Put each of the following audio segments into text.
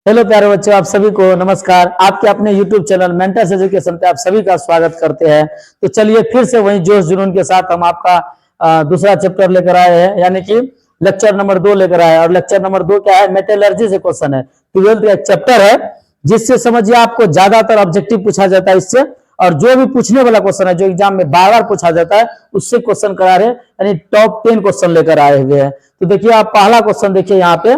Hello प्यारे बच्चों, आप सभी को नमस्कार। आपके अपने YouTube चैनल मेंटर्स एजुकेशन पे आप सभी का स्वागत करते हैं। तो चलिए फिर से वही जोश जुनून के साथ हम आपका दूसरा चैप्टर लेकर आए हैं, यानी कि लेक्चर नंबर 2 लेकर आए हैं। और लेक्चर नंबर 2 क्या है? मेटलर्जी से क्वेश्चन है। 12th का एक चैप्टर है जिससे समझिए आपको ज्यादातर ऑब्जेक्टिव पूछा जाता है इससे, और जो भी पूछने वाला क्वेश्चन है जो एग्जाम में बार बार पूछा जाता है उससे क्वेश्चन करा रहे, यानी टॉप 10 क्वेश्चन लेकर आए हुए हैं। तो देखिए आप पहला क्वेश्चन देखिए यहाँ पे।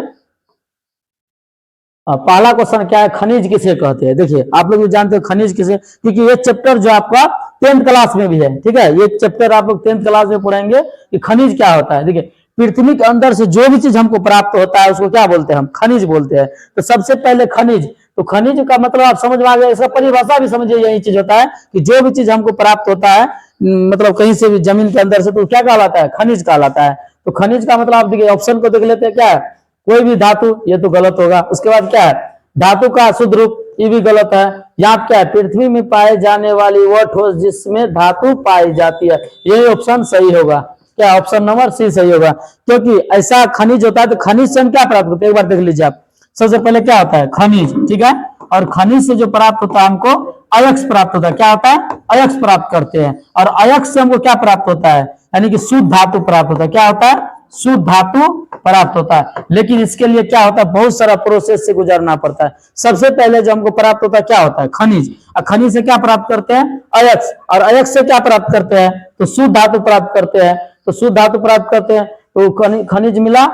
पहला क्वेश्चन क्या है? खनिज किसे कहते हैं। देखिए आप लोग भी जानते हो खनिज किसे, क्योंकि ये चैप्टर जो आपका 10th क्लास में भी है, ठीक है। ये चैप्टर आप लोग 10th क्लास में पढ़ेंगे कि खनिज क्या होता है। देखिए पृथ्वी के अंदर से जो भी चीज हमको प्राप्त होता है उसको क्या बोलते हैं? हम खनिज बोलते हैं। तो सबसे पहले खनिज, तो खनिज का मतलब आप समझ में आ गया। इसका परिभाषा भी समझिए, यही चीज होता है कि जो भी चीज हमको प्राप्त होता है मतलब कहीं से भी जमीन के अंदर से, तो क्या कहलाता है? खनिज कहलाता है। तो खनिज का मतलब आप देखिए ऑप्शन को देख लेते हैं, क्या है? कोई भी धातु, ये तो गलत होगा। उसके बाद क्या है? धातु का शुद्ध रूप, ये भी गलत है। यहाँ क्या है? पृथ्वी में पाए जाने वाली वह ठोस जिसमें धातु पाई जाती है, यही ऑप्शन सही होगा। क्या? ऑप्शन नंबर सी सही होगा, क्योंकि ऐसा खनिज होता है। तो खनिज से हम क्या प्राप्त करते हैं, एक बार देख लीजिए आप। सबसे पहले क्या होता है? खनिज, ठीक है। और खनिज से जो प्राप्त होता है हमको अयस्क प्राप्त होता है। क्या होता है? अयस्क प्राप्त करते हैं। और अयस्क से हमको क्या प्राप्त होता है? यानी कि शुद्ध धातु प्राप्त होता है। क्या होता है? शुद्ध धातु प्राप्त होता है। लेकिन इसके लिए क्या होता है? बहुत सारा प्रोसेस से गुजरना पड़ता है। सबसे पहले जो हमको प्राप्त होता है क्या होता है? खनिज। और खनिज से क्या प्राप्त करते हैं? अयस्क। और अयस्क से क्या प्राप्त करते हैं? तो शुद्ध धातु प्राप्त करते हैं। तो शुद्ध धातु प्राप्त करते हैं, तो खनिज मिला।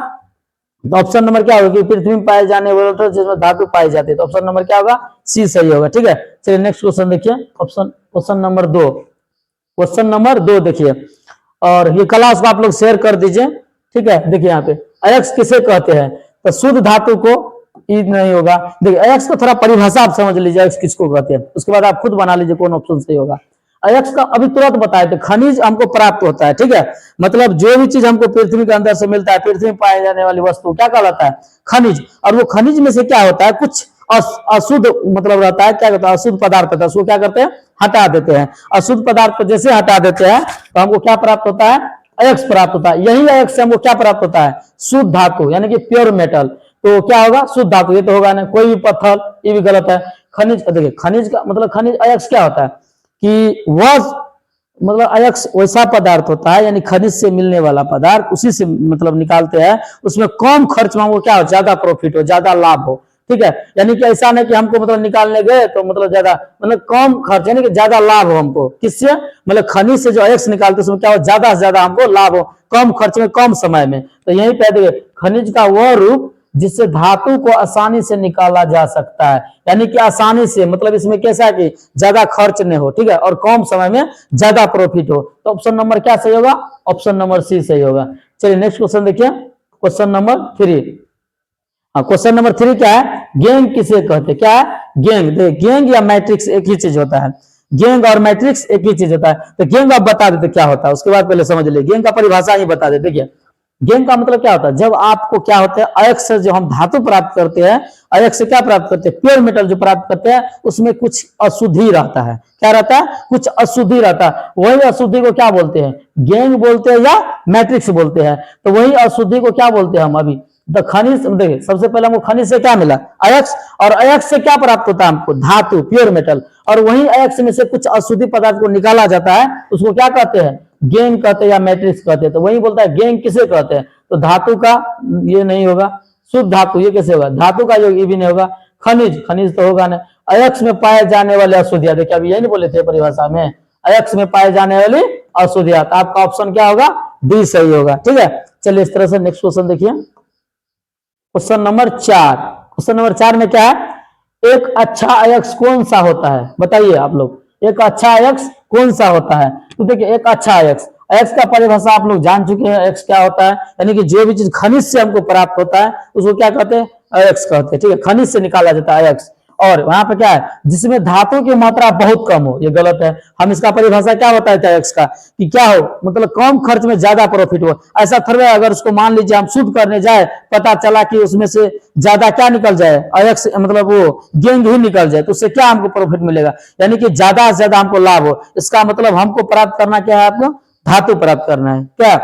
तो ऑप्शन नंबर क्या होगा? कि पृथ्वी में पाए जाने वाले जिसमें धातु पाई जाती है। तो ऑप्शन नंबर क्या होगा? सी सही होगा, ठीक है। चलिए नेक्स्ट क्वेश्चन देखिए। Question number 2। क्वेश्चन नंबर 2 देखिए, और ये क्लास को आप लोग शेयर कर दीजिए, ठीक है। देखिए यहाँ पे अयस्क किसे कहते हैं? तो शुद्ध धातु को, ई नहीं होगा। देखिए अयस्क को थोड़ा परिभाषा आप समझ लीजिए, अयस्क किसको कहते हैं, उसके बाद आप खुद बना लीजिए कौन ऑप्शन सही होगा। अयस्क का अभी तुरंत बताए थे। खनिज हमको प्राप्त होता है, ठीक है। मतलब जो भी चीज हमको पृथ्वी के अंदर से मिलता है, पृथ्वी में पाए जाने वाली वस्तु क्या कहलाता है? खनिज। और वो खनिज में से क्या होता है? कुछ अशुद्ध मतलब रहता है, क्या कहता है? अशुद्ध पदार्थ होता है, उसको क्या करते हैं? हटा देते हैं। अशुद्ध पदार्थ को जैसे हटा देते हैं तो हमको क्या प्राप्त होता है? अयस्क प्राप्त होता है। यही अयस्क से हमको क्या प्राप्त होता है? शुद्ध धातु, यानी कि प्योर मेटल। तो क्या होगा? शुद्ध धातु। ये तो होगा ना, कोई भी पत्थर, ये भी गलत है। खनिज, देखिए खनिज का मतलब खनिज अयस्क क्या होता है कि वह मतलब अयस्क वैसा पदार्थ होता है, यानी खनिज से मिलने वाला पदार्थ, उसी से मतलब निकालते हैं। उसमें कम खर्च में हमको क्या हो? ज्यादा प्रॉफिट हो, ज्यादा लाभ हो, ठीक है। यानी कि ऐसा नहीं कि हमको मतलब निकालने गए तो मतलब ज्यादा, मतलब कम खर्च, यानी कि ज्यादा लाभ हो हमको। किससे? मतलब खनिज से जो अयस्क निकालते उसमें क्या हो? ज्यादा से ज्यादा हमको लाभ हो, कम खर्च में, कम समय में। तो यही कह देंगे खनिज का वह रूप जिससे धातु को आसानी से निकाला जा सकता है। यानी कि आसानी से, मतलब इसमें कैसा है कि ज्यादा खर्च नहीं हो, ठीक है, और कम समय में ज्यादा प्रॉफिट हो। तो ऑप्शन नंबर क्या सही होगा? ऑप्शन नंबर सी सही होगा। चलिए नेक्स्ट क्वेश्चन देखिए। Question number 3। क्वेश्चन नंबर 3 क्या है? गैंग किसे कहते हैं? क्या है? गैंग। गैंग या मैट्रिक्स एक ही चीज होता है। गैंग और मैट्रिक्स एक ही चीज होता है। तो गैंग आप बता देते क्या होता है, उसके बाद पहले समझ लीजिए। गैंग का परिभाषा ही बता देते। देखिए गैंग का मतलब क्या होता है? जब आपको क्या होता है? अयस्क से जो हम धातु प्राप्त करते हैं, अयस्क से क्या प्राप्त करते हैं? प्योर मेटल जो प्राप्त करते हैं, उसमें कुछ अशुद्धि रहता है। क्या रहता है? कुछ अशुद्धि रहता है। वही अशुद्धि को क्या बोलते हैं? गैंग बोलते हैं या मैट्रिक्स बोलते हैं। तो वही अशुद्धि को क्या बोलते हैं हम अभी? तो खनिज, देखिए सबसे पहले हमको खनिज से क्या मिला? अयस्क। और अयस्क से क्या प्राप्त होता है हमको? धातु, प्योर मेटल। और वही अयस्क में से कुछ अशुद्धि पदार्थ को निकाला जाता है, उसको क्या कहते हैं? गैंग कहते हैं या मैट्रिक्स कहते हैं। तो वही बोलता है गैंग किसे कहते हैं? तो धातु का ये नहीं होगा। शुद्ध धातु ये कैसे होगा? धातु का योग ये भी नहीं होगा। खनिज, खनिज तो होगा नहीं। अयस्क में पाए जाने वाले अशुद्धियां, देखिए अभी यही नहीं बोले थे परिभाषा में, अयस्क में पाए जाने वाली अशुद्धियां। तो आपका ऑप्शन क्या होगा? डी सही होगा, ठीक है। चलिए इस तरह से नेक्स्ट क्वेश्चन देखिए। Question number 4। क्वेश्चन नंबर 4 में क्या है? एक अच्छा अयस्क कौन सा होता है? बताइए आप लोग, एक अच्छा अयस्क कौन सा होता है? तो देखिए एक अच्छा अयस्क, अयस्क का परिभाषा आप लोग जान चुके हैं। अयस्क क्या होता है? यानी कि जो भी चीज खनिज से हमको प्राप्त होता है उसको क्या कहते हैं? अयस्क कहते हैं, ठीक है। खनिज से निकाला जाता है अयस्क। और वहां पे क्या है? जिसमें धातु की मात्रा बहुत कम हो, ये गलत है। हम इसका परिभाषा क्या बताए थे अयस्क का कि क्या हो? मतलब कम खर्च में ज्यादा प्रॉफिट हो। ऐसा थोड़ा, अगर उसको मान लीजिए हम शुद्ध करने जाए, पता चला कि उसमें से ज्यादा क्या निकल जाए? अयस्क, मतलब वो गैंग ही निकल जाए, तो उससे क्या हमको प्रॉफिट मिलेगा? यानी कि ज्यादा से ज्यादा हमको लाभ हो। इसका मतलब हमको प्राप्त करना क्या है? आपको धातु प्राप्त करना है। क्या?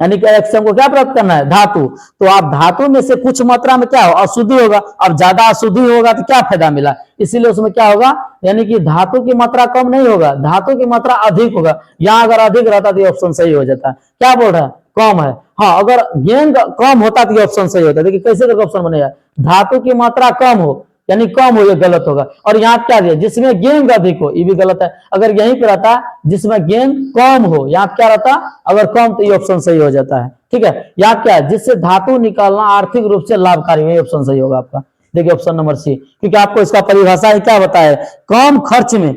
यानी कि x से हमको क्या प्राप्त करना है, धातु। तो आप धातु में से कुछ मात्रा में क्या हो, अशुद्धि होगा। अब ज्यादा अशुद्धि होगा तो क्या फायदा मिला, इसीलिए उसमें क्या होगा, यानी कि धातु की मात्रा कम नहीं होगा, धातु की मात्रा अधिक होगा। यहाँ अगर अधिक रहता तो ये ऑप्शन सही हो जाता। क्या बोल रहा है, कम है। हाँ, अगर गेंग कम होता तो ये ऑप्शन सही होता। देखिए कैसे करके ऑप्शन बनेगा, धातु की मात्रा कम हो यानी कम हो, ये गलत होगा। और यहाँ क्या दिया, जिसमें गेंद अधिक हो, ये भी गलत है। अगर यहीं पे रहता जिसमें गेंद कम हो, यहाँ क्या रहता, अगर कम, तो ये ऑप्शन सही हो जाता है। ठीक है, यहाँ क्या है, जिससे धातु निकालना आर्थिक रूप से लाभकारी, ये ऑप्शन सही होगा आपका। देखिए ऑप्शन नंबर सी, क्योंकि आपको इसका परिभाषा ही क्या बताया, कम खर्च में,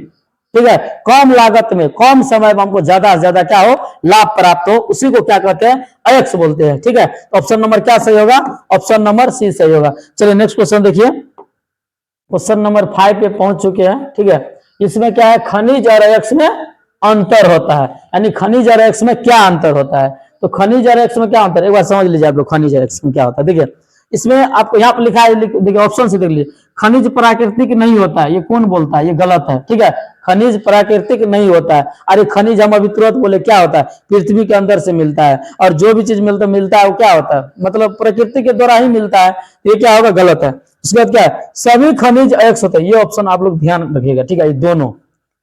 ठीक है, कम लागत में, कम समय में हमको ज्यादा से ज्यादा क्या हो, लाभ प्राप्त हो, उसी को क्या कहते हैं, अयस्क बोलते हैं। ठीक है, ऑप्शन नंबर क्या सही होगा, ऑप्शन नंबर सी सही होगा। चलिए नेक्स्ट क्वेश्चन देखिए, क्वेश्चन नंबर 5 पे पहुंच चुके हैं। ठीक है, इसमें क्या है, खनिज और अयस्क में अंतर होता है, यानी खनिज और अयस्क में क्या अंतर होता है। तो खनिज और अयस्क में क्या अंतर है, एक बार समझ लीजिए आप लोग, खनिज और अयस्क में क्या होता है। देखिए इसमें आपको यहाँ पर लिखा है, देखिए ऑप्शन से देख लीजिए, खनिज प्राकृतिक नहीं होता है, ये कौन बोलता है, ये गलत है। ठीक है, खनिज प्राकृतिक नहीं होता है। अरे खनिज हम अभी तुरंत बोले क्या होता है, पृथ्वी के अंदर से मिलता है, और जो भी चीज मिलता है वो क्या होता है, मतलब प्रकृति के द्वारा ही मिलता है। ये क्या होगा, गलत है। उसके बाद क्या है, सभी खनिज अयस्क होते हैं, ये ऑप्शन आप लोग ध्यान रखिएगा। ठीक है, ये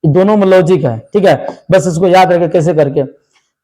दोनों में लॉजिक है। ठीक है, बस इसको याद रखें कैसे करके,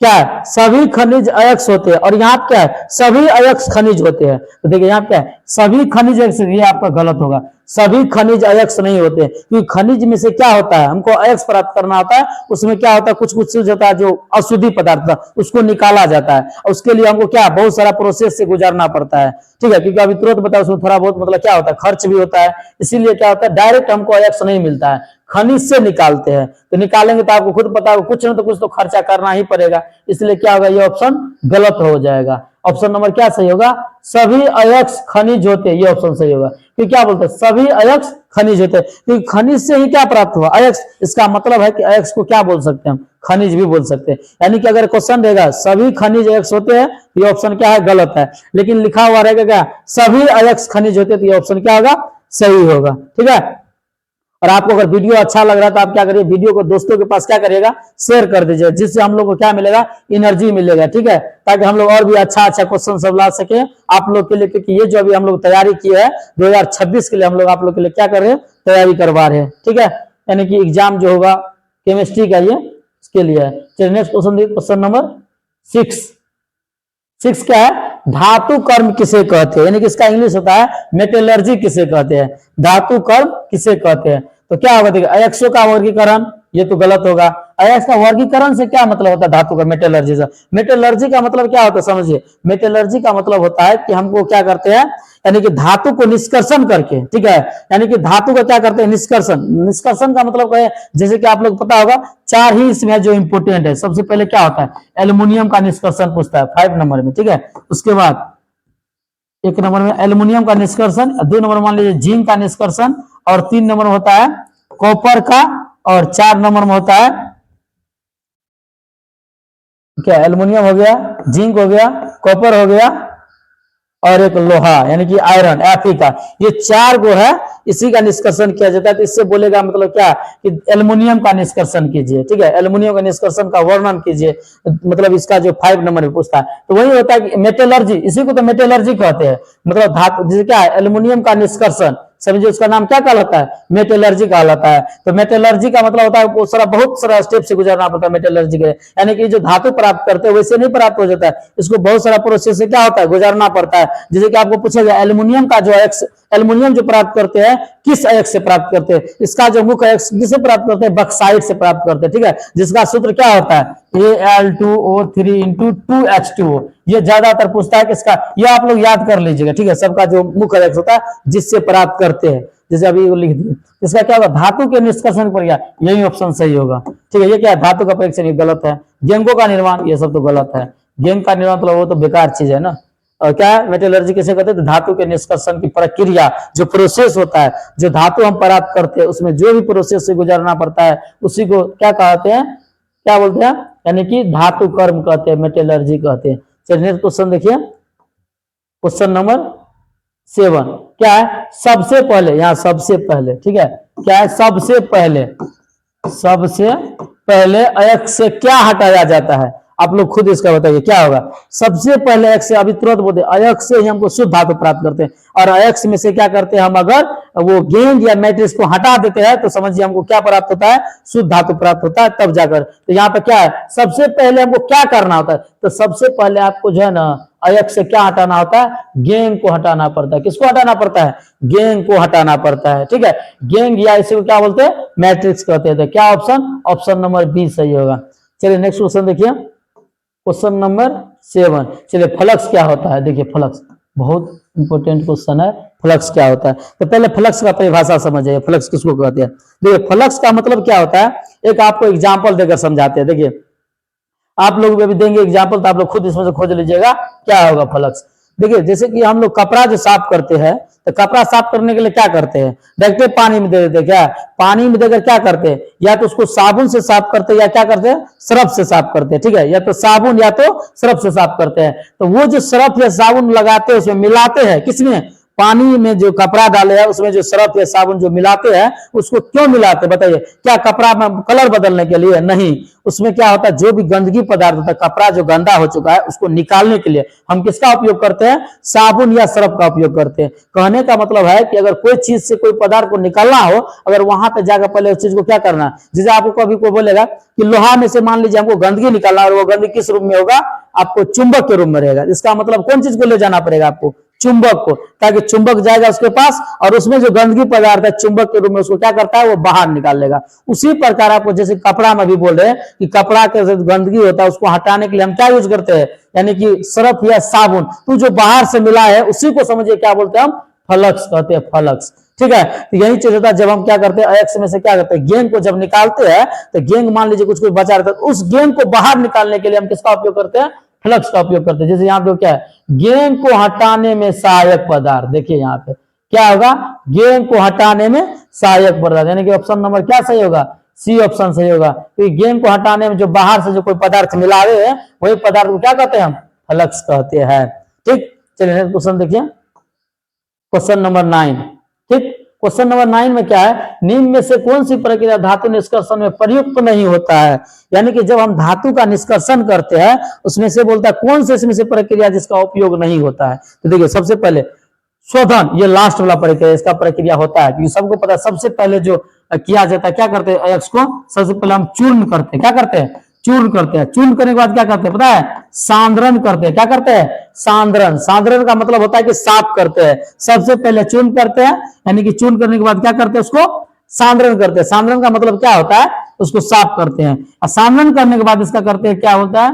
क्या है, सभी खनिज अयस्क होते हैं, और यहाँ क्या है, सभी अयस्क खनिज होते हैं। तो देखिए यहाँ क्या है, सभी खनिज अयस्क, ये आपका गलत होगा, सभी खनिज अयस्क नहीं होते, क्योंकि खनिज में से क्या होता है, हमको अयस्क प्राप्त करना होता है, उसमें क्या होता है, कुछ कुछ चीज होता है जो अशुद्धि पदार्थ था, उसको निकाला जाता है, और उसके लिए हमको क्या, बहुत सारा प्रोसेस से गुजरना पड़ता है। ठीक है, क्योंकि अभी तुरंत बताया, उसमें थोड़ा बहुत मतलब क्या होता है, खर्च भी होता है, इसीलिए क्या होता है, डायरेक्ट हमको अयस्क नहीं मिलता है, खनिज से निकालते हैं। तो निकालेंगे तो आपको खुद पता होगा, कुछ न तो कुछ तो खर्चा करना ही पड़ेगा, इसलिए क्या होगा, ये ऑप्शन गलत हो जाएगा। ऑप्शन नंबर क्या सही होगा, सभी अयस्क खनिज होते हैं, ये ऑप्शन सही होगा। कि क्या बोलते हैं, सभी अयस्क खनिज होते हैं, क्योंकि खनिज से ही क्या प्राप्त हुआ, अयस्क। इसका मतलब है कि अयस्क को क्या बोल सकते हैं हम, खनिज भी बोल सकते हैं। यानी कि अगर क्वेश्चन रहेगा सभी खनिज अयस्क होते हैं, तो ये ऑप्शन क्या है, गलत है। लेकिन लिखा हुआ रहेगा क्या, सभी अयस्क खनिज होते हैं, तो ये ऑप्शन क्या होगा, सही होगा। ठीक है, और आपको अगर वीडियो अच्छा लग रहा है तो आप क्या करिए, वीडियो को दोस्तों के पास क्या करिएगा, शेयर कर दीजिए, जिससे हम लोग को क्या मिलेगा, एनर्जी मिलेगा। ठीक है, ताकि हम लोग और भी अच्छा क्वेश्चन सब ला सके आप लोग के लिए, क्योंकि ये जो अभी हम लोग तैयारी किए है 2026 के लिए, हम लोग आप लोग के लिए क्या कर रहे हैं, तैयारी करवा रहे हैं। ठीक है, यानी कि एग्जाम जो होगा केमिस्ट्री का, ये इसके लिए है। चलिए नेक्स्ट क्वेश्चन देखिए, क्वेश्चन नंबर 6 क्या है, धातु कर्म किसे कहते हैं, यानी कि इसका इंग्लिश होता है मेटलर्जी किसे कहते हैं, धातु कर्म किसे कहते हैं। तो क्या होगा, देखिए अयस्कों का वर्गीकरण, ये तो गलत होगा। अयस्क का वर्गीकरण से क्या मतलब होता है, धातु का, मेटलर्जी से। मेटलर्जी का मतलब क्या होता है, समझिए, मेटलर्जी का मतलब होता है कि हमको क्या करते हैं, यानी कि धातु को निष्कर्षण करके, ठीक है, यानी कि धातु का क्या करते हैं, निष्कर्षण। निष्कर्षण का मतलब है, जैसे कि आप लोग पता होगा, 4 ही इसमें जो इंपोर्टेंट है। सबसे पहले क्या होता है, एल्युमिनियम का निष्कर्षण पूछता है 5 नंबर में। ठीक है, उसके बाद 1 नंबर में एल्युमिनियम का निष्कर्षण, 2 नंबर मान लीजिए जिंक का निष्कर्षण, और 3 नंबर में होता है कॉपर का, और 4 नंबर में होता है क्या, एल्युमिनियम हो गया, जिंक हो गया, कॉपर हो गया, और एक लोहा यानी कि आयरन, Fe का। ये 4 को है, इसी का निष्कर्षण किया जाता है। तो इससे बोलेगा मतलब क्या, कि एल्युमिनियम का निष्कर्षण कीजिए। ठीक है, एल्युमिनियम का निष्कर्षण का वर्णन कीजिए, मतलब इसका जो 5 नंबर में पूछता है। तो वही होता है कि मेटलर्जी, इसी को तो मेटलर्जी कहते हैं, मतलब धातु, जैसे क्या है, एल्युमिनियम का निष्कर्षण, समझिए उसका नाम क्या कहलाता है, मेटलर्जी कहलाता है। तो मेटलर्जी का मतलब होता है वो सारा, बहुत सारा स्टेप से गुजरना पड़ता है मेटलर्जी के, यानी कि जो धातु प्राप्त करते हैं वैसे नहीं प्राप्त हो जाता है, इसको बहुत सारा प्रोसेस से क्या होता है, गुजरना पड़ता है। जैसे कि आपको पूछा जाए एल्युमिनियम का जो एल्युमिनियम जो प्राप्त करते हैं, किस अयस्क से प्राप्त करते हैं, इसका जो मुख्य अयस्क किसे प्राप्त करते हैं, बक्साइट से प्राप्त करते हैं। ठीक है, जिसका सूत्र क्या होता है, Al2O3 × 2H2O। ये ज्यादातर पूछता है किसका, ये आप लोग याद कर लीजिएगा। ठीक है, सबका जो मुख्य अयस्क होता है जिससे प्राप्त करते हैं, जैसे अभी लिख दिए, इसका क्या होगा, धातु के निष्कर्षण पर, यही ऑप्शन सही होगा। ठीक है, ये क्या है, धातु का परीक्षण, ये गलत है। गेंगों का निर्माण, ये सब तो गलत है। गेंग का निर्माण मतलब वो तो बेकार चीज है ना। और क्या है, मेटलर्जी किसे कहते हैं, तो धातु के निष्कर्षण की प्रक्रिया, जो प्रोसेस होता है, जो धातु हम प्राप्त करते हैं, उसमें जो भी प्रोसेस से गुजरना पड़ता है, उसी को क्या कहते हैं, क्या बोलते हैं, यानी कि धातु कर्म कहते हैं, मेटलर्जी कहते हैं। चलिए नेक्स्ट क्वेश्चन देखिए, क्वेश्चन नंबर 7 क्या है, सबसे पहले, यहाँ सबसे पहले, ठीक है, क्या है, सबसे पहले अयस्क से क्या हटाया जाता है। आप लोग खुद इसका बताइए क्या होगा। सबसे पहले अयस्क से, अभी तुरंत बोलते अयस्क से ही हमको शुद्ध धातु प्राप्त करते हैं, और अयस्क में से क्या करते हैं हम, अगर वो गेंद या मैट्रिक्स को हटा देते हैं तो समझिए हमको क्या प्राप्त होता है, शुद्ध धातु प्राप्त होता है तब जाकर। तो यहाँ पे क्या है, सबसे पहले हमको क्या करना होता है, तो सबसे पहले आपको जो है ना अयस्क से क्या हटाना होता है, गेंद को हटाना पड़ता है। किसको हटाना पड़ता है, गेंद को हटाना पड़ता है, ठीक है। गेंद या इसे को क्या बोलते हैं, मैट्रिक्स कहते हैं। तो क्या ऑप्शन, ऑप्शन नंबर बी सही होगा। चलिए नेक्स्ट क्वेश्चन देखिए, क्वेश्चन नंबर 7। चलिए फ्लक्स क्या होता है, देखिए फ्लक्स बहुत इंपॉर्टेंट क्वेश्चन है। फ्लक्स क्या होता है, तो पहले फ्लक्स का परिभाषा समझिए, फ्लक्स किसको कहते हैं। देखिए फ्लक्स का मतलब क्या होता है, एक आपको एग्जांपल देकर समझाते हैं। देखिए आप लोग भी देंगे एग्जांपल, तो आप लोग खुद इसमें से खोज लीजिएगा क्या होगा फ्लक्स। देखिए जैसे कि हम लोग कपड़ा जो साफ करते हैं, तो कपड़ा साफ करने के लिए क्या करते हैं, डायरेक्ट पानी में दे देते हैं, क्या पानी में देकर क्या करते हैं, या तो उसको साबुन से साफ करते हैं या क्या करते हैं, सरफ से साफ करते हैं, ठीक है, या तो साबुन या तो सरफ से साफ करते हैं। तो वो जो सरफ या साबुन लगाते हैं उसमें मिलाते हैं, किसमें, पानी में जो कपड़ा डाले हैं उसमें जो सरफ या साबुन जो मिलाते हैं, उसको क्यों मिलाते हैं बताइए, क्या कपड़ा में कलर बदलने के लिए, नहीं, उसमें क्या होता है, जो भी गंदगी पदार्थ होता है, कपड़ा जो गंदा हो चुका है उसको निकालने के लिए हम किसका उपयोग करते हैं, साबुन या सरफ का उपयोग करते हैं। कहने का मतलब है कि अगर कोई चीज से कोई पदार्थ को निकालना हो, अगर वहां पे जाकर पहले उस चीज को क्या करना है, जैसे आपको कभी कोई बोलेगा कि लोहा में से मान लीजिए हमको गंदगी निकालना, और वो गंदगी किस रूप में होगा, आपको चुंबक के रूप में रहेगा। इसका मतलब कौन चीज को ले जाना पड़ेगा आपको, चुंबक को, ताकि चुंबक जाएगा उसके पास और उसमें जो गंदगी पदार्थ है चुंबक के रूप में उसको क्या करता है, वो बाहर निकाल लेगा। उसी प्रकार आपको जैसे कपड़ा में भी बोल रहे हैं कि कपड़ा के जो गंदगी होता है उसको हटाने के लिए हम क्या यूज करते हैं, यानी कि सरफ या साबुन, तो जो बाहर से मिला है उसी को समझिए क्या बोलते हैं हम, फ्लक्स कहते हैं, फ्लक्स, ठीक है। तो यही चीज होता है जब हम क्या करते हैं, अयस्क में से क्या करते हैं, गेंद को जब निकालते हैं, तो गेंद मान लीजिए कुछ बचा रहता है, उस गेंद को बाहर निकालने के लिए हम किसका उपयोग करते हैं, फ्लक्स का उपयोग करते हैं। जैसे यहाँ पे क्या है, गेंद को हटाने में सहायक पदार्थ, देखिए यहाँ पे क्या होगा, गेंद को हटाने में सहायक पदार्थ, यानी कि ऑप्शन नंबर क्या सही होगा, सी ऑप्शन सही होगा। तो गेंद को हटाने में जो बाहर से जो कोई पदार्थ मिला रहे हैं वही पदार्थ को क्या कहते हैं हम, फ्लक्स कहते हैं, ठीक। चलिए नेक्स्ट क्वेश्चन देखिए, क्वेश्चन नंबर 9, ठीक। क्वेश्चन नंबर 9 में क्या है, निम्न में से कौन सी प्रक्रिया धातु निष्कर्षण में प्रयुक्त नहीं होता है, यानी कि जब हम धातु का निष्कर्षण करते हैं उसमें से बोलता है कौन से इसमें से प्रक्रिया जिसका उपयोग नहीं होता है। तो देखिए सबसे पहले शोधन, ये लास्ट वाला प्रक्रिया, इसका प्रक्रिया होता है, क्योंकि सबको पता है सबसे पहले जो किया जाता है, क्या करते हैं, अयस्क को सबसे पहले हम चूर्ण करते हैं, क्या करते हैं, चूर्ण करते हैं। चूर्ण करने के बाद क्या करते हैं पता है, सांद्रण करते हैं, क्या करते हैं, सांद्रण। सांद्रण का मतलब होता है कि साफ करते हैं, सबसे पहले चूर्ण करते हैं, यानी कि चूर्ण करने के बाद क्या करते हैं, उसको सांद्रण करते हैं। सांद्रण का मतलब क्या होता है, उसको साफ करते हैं, और सांद्रण करने के बाद इसका करते हैं क्या होता है,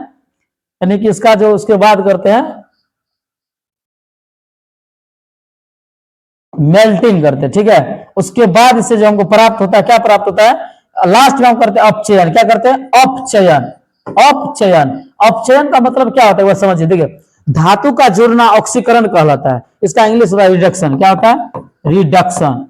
यानी कि इसका जो उसके बाद करते हैं मेल्टिंग करते हैं, ठीक है। उसके बाद इससे जो हमको प्राप्त होता है, क्या प्राप्त होता है, लास्ट में हम करते हैं अपचयन, क्या करते हैं, अपचयन। अपचयन, अपचयन का मतलब क्या होता है वह समझिए। देखिए धातु का जुड़ना ऑक्सीकरण कहलाता है, इसका इंग्लिश होता है रिडक्शन, क्या होता है, रिडक्शन,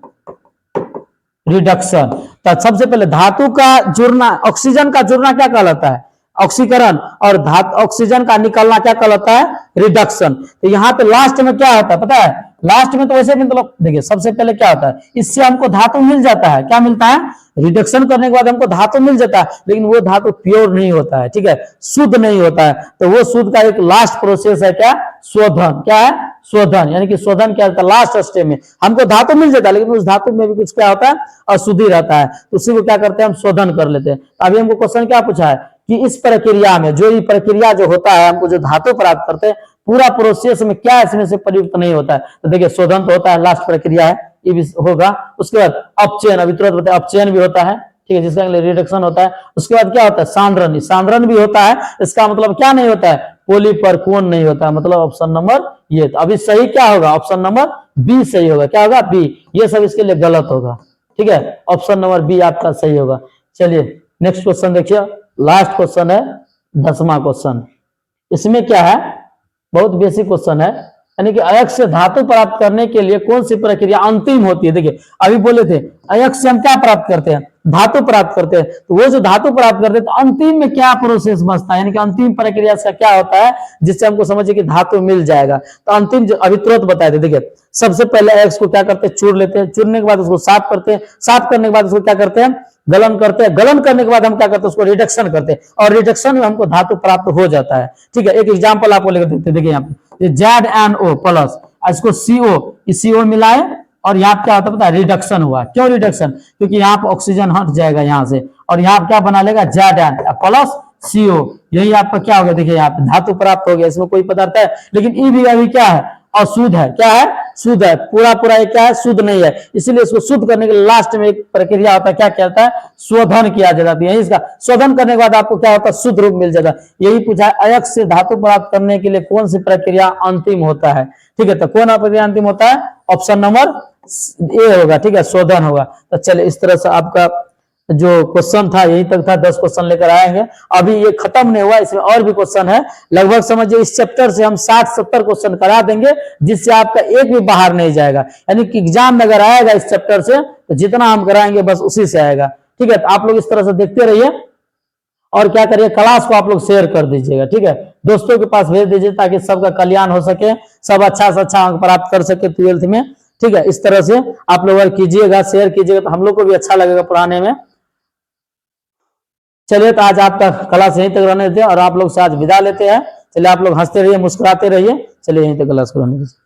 रिडक्शन। तो सबसे पहले धातु का जुड़ना, ऑक्सीजन का जुड़ना क्या कहलाता है, ऑक्सीकरण, और धातु ऑक्सीजन का निकलना क्या कहलाता है, रिडक्शन। तो यहाँ पे लास्ट में क्या होता है पता है, लास्ट में तो वैसे भी मतलब देखिए सबसे पहले क्या होता है, इससे हमको धातु मिल जाता है, क्या मिलता है, रिडक्शन करने के बाद हमको धातु मिल जाता है, लेकिन वो धातु प्योर नहीं होता है, ठीक है, शुद्ध नहीं होता है। तो वो शुद्ध का एक लास्ट प्रोसेस है क्या, शोधन, क्या है, शोधन, यानी कि शोधन क्या होता है, लास्ट स्टेज में हमको धातु मिल जाता है, लेकिन उस धातु में भी कुछ क्या होता है, अशुद्धि रहता है, तो उसी को क्या करते हैं हम, शोधन कर लेते हैं। अभी हमको क्वेश्चन क्या पूछा है कि इस प्रक्रिया में, जो ये प्रक्रिया जो होता है, हमको जो धातु प्राप्त करते हैं, पूरा प्रोसेस में क्या इसमें से प्रयुक्त नहीं होता है। तो देखिए शोधन तो होता है, लास्ट प्रक्रिया है, ये भी होगा। उसके बाद अपचयन, अभी तुरंत बताया, अपचयन भी होता है, ठीक है, जिसका रिडक्शन होता है। उसके बाद क्या होता है, सांद्रण, सांद्रण भी होता है, इसका मतलब क्या नहीं होता है, पोलीपरकोण नहीं होता है, मतलब ऑप्शन नंबर ये। तो अभी सही क्या होगा, ऑप्शन नंबर बी सही होगा, क्या होगा, बी। ये सब इसके लिए गलत होगा, ठीक है, ऑप्शन नंबर बी आपका सही होगा। चलिए नेक्स्ट क्वेश्चन देखिए, लास्ट क्वेश्चन है 10वां क्वेश्चन। इसमें क्या है, बहुत बेसिक क्वेश्चन है, यानी कि अयस्क से धातु प्राप्त करने के लिए कौन सी प्रक्रिया अंतिम होती है। देखिए अभी बोले थे अयस्क से हम क्या प्राप्त करते हैं, धातु प्राप्त करते हैं, तो वो जो धातु प्राप्त करते हैं तो अंतिम में क्या प्रोसेस बचता है, यानी कि अंतिम प्रक्रिया इसका क्या होता है जिससे हमको समझिए कि धातु मिल जाएगा। तो अंतिम अभी तुरंत बताए थे, देखिए सबसे पहले अयस्क को क्या करते हैं, चूर लेते हैं, चूरने के बाद उसको साफ करते हैं, साफ करने के बाद उसको क्या करते हैं, गलन करते हैं, गलन करने के बाद हम क्या करते हैं, उसको रिडक्शन करते हैं, और रिडक्शन में हमको धातु प्राप्त हो जाता है। ठीक है, एक एग्जाम्पल आपको लेकर देते हैं, देखिए यहाँ पे ZnO प्लस, इसको CO, CO मिलाए और यहाँ क्या होता है पता है, रिडक्शन हुआ। क्यों रिडक्शन? क्योंकि यहाँ पे ऑक्सीजन हट जाएगा यहाँ से, और यहाँ क्या बना लेगा, Zn प्लस CO, यही आपका क्या होगा, देखिए यहाँ पे धातु प्राप्त हो गया। इसमें कोई पदार्थ है, लेकिन ई भी अभी क्या है, अशुद्ध है। क्या है? शुद्ध है। पूरा पूरा ये क्या है, शुद्ध नहीं है। इसीलिए इसको शुद्ध करने के लिए लास्ट में एक प्रक्रिया होता है, क्या कहता है, शोधन किया जाता है। यही इसका शोधन करने के बाद आपको क्या होता है, शुद्ध रूप मिल जाता है। यही पूछा है, अयस्क से धातु प्राप्त करने के लिए कौन सी प्रक्रिया अंतिम होता है। ठीक है, तो कौन प्रक्रिया अंतिम होता है, ऑप्शन नंबर ए होगा। ठीक है, शोधन होगा। तो चलिए, इस तरह से आपका जो क्वेश्चन था यही तक था, 10 क्वेश्चन लेकर आएंगे। अभी ये खत्म नहीं हुआ, इसमें और भी क्वेश्चन है। लगभग समझिए इस चैप्टर से हम 60-70 क्वेश्चन करा देंगे, जिससे आपका एक भी बाहर नहीं जाएगा। यानी कि एग्जाम में अगर आएगा इस चैप्टर से, तो जितना हम कराएंगे बस उसी से आएगा। ठीक है, तो आप लोग इस तरह से देखते रहिए, और क्या करिए, क्लास को आप लोग शेयर कर दीजिएगा। ठीक है, दोस्तों के पास भेज दीजिए, ताकि सबका कल्याण हो सके, सब अच्छा से अच्छा अंक प्राप्त कर सके 12th में। ठीक है, इस तरह से आप लोग अगर कीजिएगा, शेयर कीजिएगा, तो हम लोग को भी अच्छा लगेगा पढ़ाने में। चलिए, तो आज आपका क्लास यहीं तक रहने देते हैं, और आप लोग से आज विदा लेते हैं। चलिए, आप लोग हंसते रहिए, मुस्कुराते रहिए। चलिए, यहीं तक क्लास को रहने दीजिए।